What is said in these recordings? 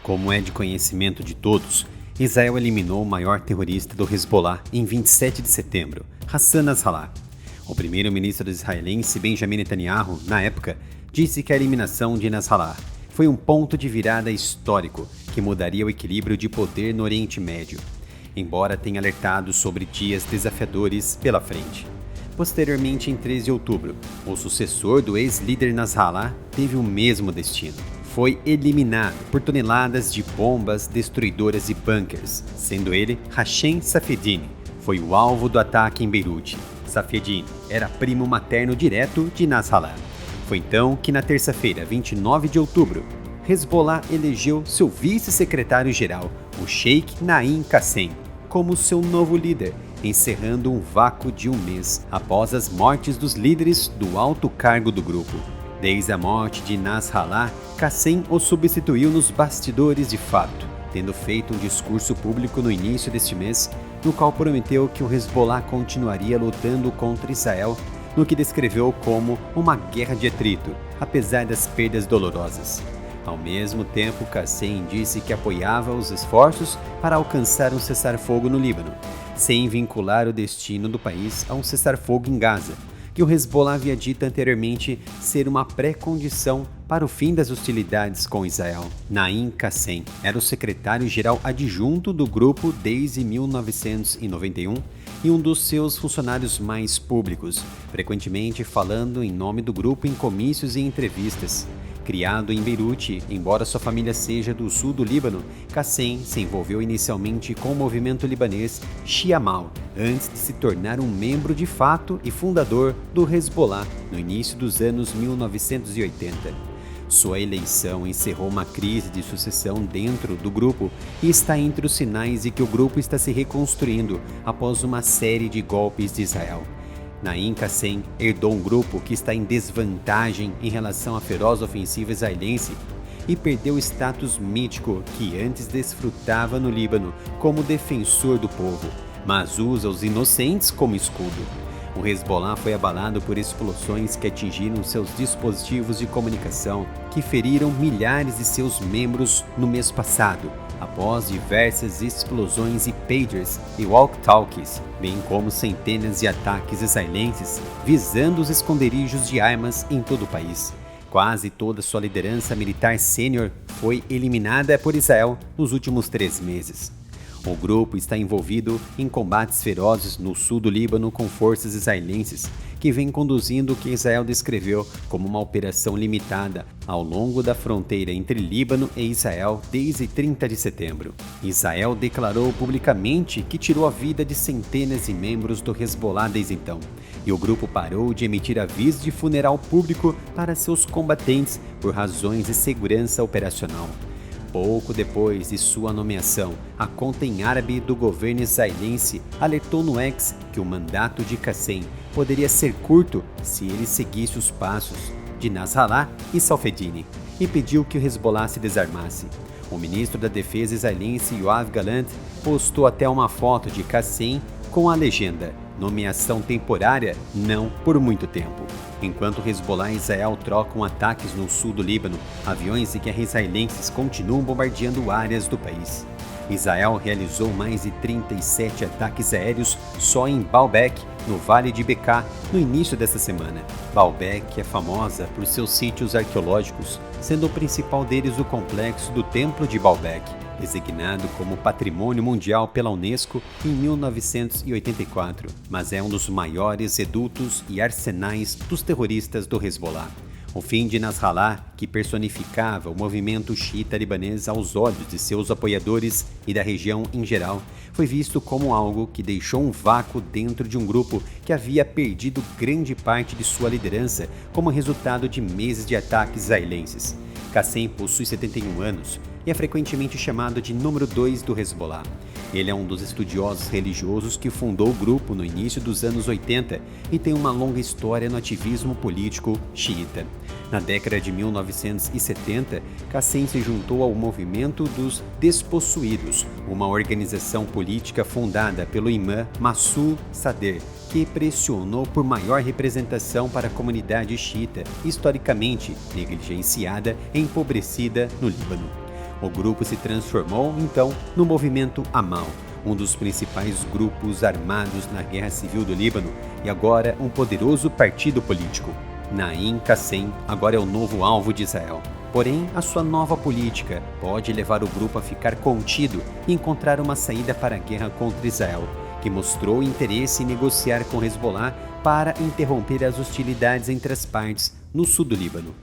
Como é de conhecimento de todos, Israel eliminou o maior terrorista do Hezbollah em 27 de setembro, Hassan Nasrallah. O primeiro-ministro israelense Benjamin Netanyahu, na época, disse que a eliminação de Nasrallah foi um ponto de virada histórico que mudaria o equilíbrio de poder no Oriente Médio, embora tenha alertado sobre dias desafiadores pela frente. Posteriormente, em 13 de outubro, o sucessor do ex-líder Nasrallah teve o mesmo destino. Foi eliminado por toneladas de bombas destruidoras e bunkers, sendo ele Hashem Safieddine, foi o alvo do ataque em Beirute. Safieddine era primo materno direto de Nasrallah. Foi então que na terça-feira, 29 de outubro, Hezbollah elegeu seu vice-secretário-geral, o Sheikh Naim Qassem, como seu novo líder, encerrando um vácuo de um mês após as mortes dos líderes do alto cargo do grupo. Desde a morte de Nasrallah, Qassem o substituiu nos bastidores de fato, tendo feito um discurso público no início deste mês, no qual prometeu que o Hezbollah continuaria lutando contra Israel, no que descreveu como uma guerra de atrito, apesar das perdas dolorosas. Ao mesmo tempo, Qassem disse que apoiava os esforços para alcançar um cessar-fogo no Líbano, sem vincular o destino do país a um cessar-fogo em Gaza, que o Hezbollah havia dito anteriormente ser uma pré-condição para o fim das hostilidades com Israel. Naim Qassem era o secretário-geral adjunto do grupo desde 1991 e um dos seus funcionários mais públicos, frequentemente falando em nome do grupo em comícios e entrevistas. Criado em Beirute, embora sua família seja do sul do Líbano, Qassem se envolveu inicialmente com o movimento libanês Shiamal, antes de se tornar um membro de fato e fundador do Hezbollah no início dos anos 1980. Sua eleição encerrou uma crise de sucessão dentro do grupo e está entre os sinais de que o grupo está se reconstruindo após uma série de golpes de Israel. Naim Qassem herdou um grupo que está em desvantagem em relação à feroz ofensiva israelense e perdeu o status mítico que antes desfrutava no Líbano como defensor do povo, mas usa os inocentes como escudo. O Hezbollah foi abalado por explosões que atingiram seus dispositivos de comunicação, que feriram milhares de seus membros no mês passado, após diversas explosões e pagers e walkie-talkies, bem como centenas de ataques israelenses visando os esconderijos de armas em todo o país. Quase toda sua liderança militar sênior foi eliminada por Israel nos últimos 3 meses. O grupo está envolvido em combates ferozes no sul do Líbano com forças israelenses, que vem conduzindo o que Israel descreveu como uma operação limitada ao longo da fronteira entre Líbano e Israel desde 30 de setembro. Israel declarou publicamente que tirou a vida de centenas de membros do Hezbollah desde então, e o grupo parou de emitir avisos de funeral público para seus combatentes por razões de segurança operacional. Pouco depois de sua nomeação, a conta em árabe do governo israelense alertou no X que o mandato de Qassem poderia ser curto se ele seguisse os passos de Nasrallah e Safieddine e pediu que o Hezbollah se desarmasse. O ministro da Defesa israelense Yoav Gallant postou até uma foto de Qassem com a legenda "Nomeação temporária, não por muito tempo". Enquanto Hezbollah e Israel trocam ataques no sul do Líbano, aviões de guerra israelenses continuam bombardeando áreas do país. Israel realizou mais de 37 ataques aéreos só em Baalbek, no Vale de Bekaa, no início desta semana. Baalbek é famosa por seus sítios arqueológicos, sendo o principal deles o complexo do Templo de Baalbek, designado como Patrimônio Mundial pela Unesco em 1984, mas é um dos maiores redutos e arsenais dos terroristas do Hezbollah. O fim de Nasrallah, que personificava o movimento xiita libanês aos olhos de seus apoiadores e da região em geral, foi visto como algo que deixou um vácuo dentro de um grupo que havia perdido grande parte de sua liderança como resultado de meses de ataques israelenses. Qassem possui 71 anos e é frequentemente chamado de número 2 do Hezbollah. Ele é um dos estudiosos religiosos que fundou o grupo no início dos anos 80 e tem uma longa história no ativismo político xiita. Na década de 1970, Qassem se juntou ao movimento dos Despossuídos, uma organização política fundada pelo imã Massoud Sadr, que pressionou por maior representação para a comunidade xiita, historicamente negligenciada e empobrecida no Líbano. O grupo se transformou, então, no movimento Amal, um dos principais grupos armados na Guerra Civil do Líbano e agora um poderoso partido político. Naim Qassem agora é o novo alvo de Israel. Porém, a sua nova política pode levar o grupo a ficar contido e encontrar uma saída para a guerra contra Israel, que mostrou interesse em negociar com Hezbollah para interromper as hostilidades entre as partes no sul do Líbano.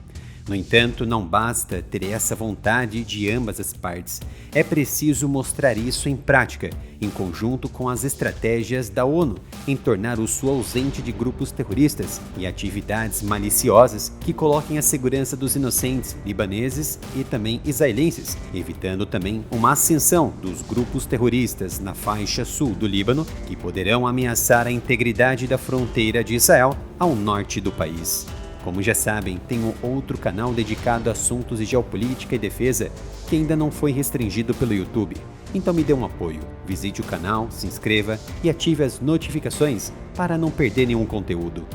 No entanto, não basta ter essa vontade de ambas as partes. É preciso mostrar isso em prática, em conjunto com as estratégias da ONU, em tornar o sul ausente de grupos terroristas e atividades maliciosas que coloquem a segurança dos inocentes libaneses e também israelenses, evitando também uma ascensão dos grupos terroristas na faixa sul do Líbano, que poderão ameaçar a integridade da fronteira de Israel ao norte do país. Como já sabem, tenho outro canal dedicado a assuntos de geopolítica e defesa que ainda não foi restringido pelo YouTube. Então me dê um apoio, visite o canal, se inscreva e ative as notificações para não perder nenhum conteúdo.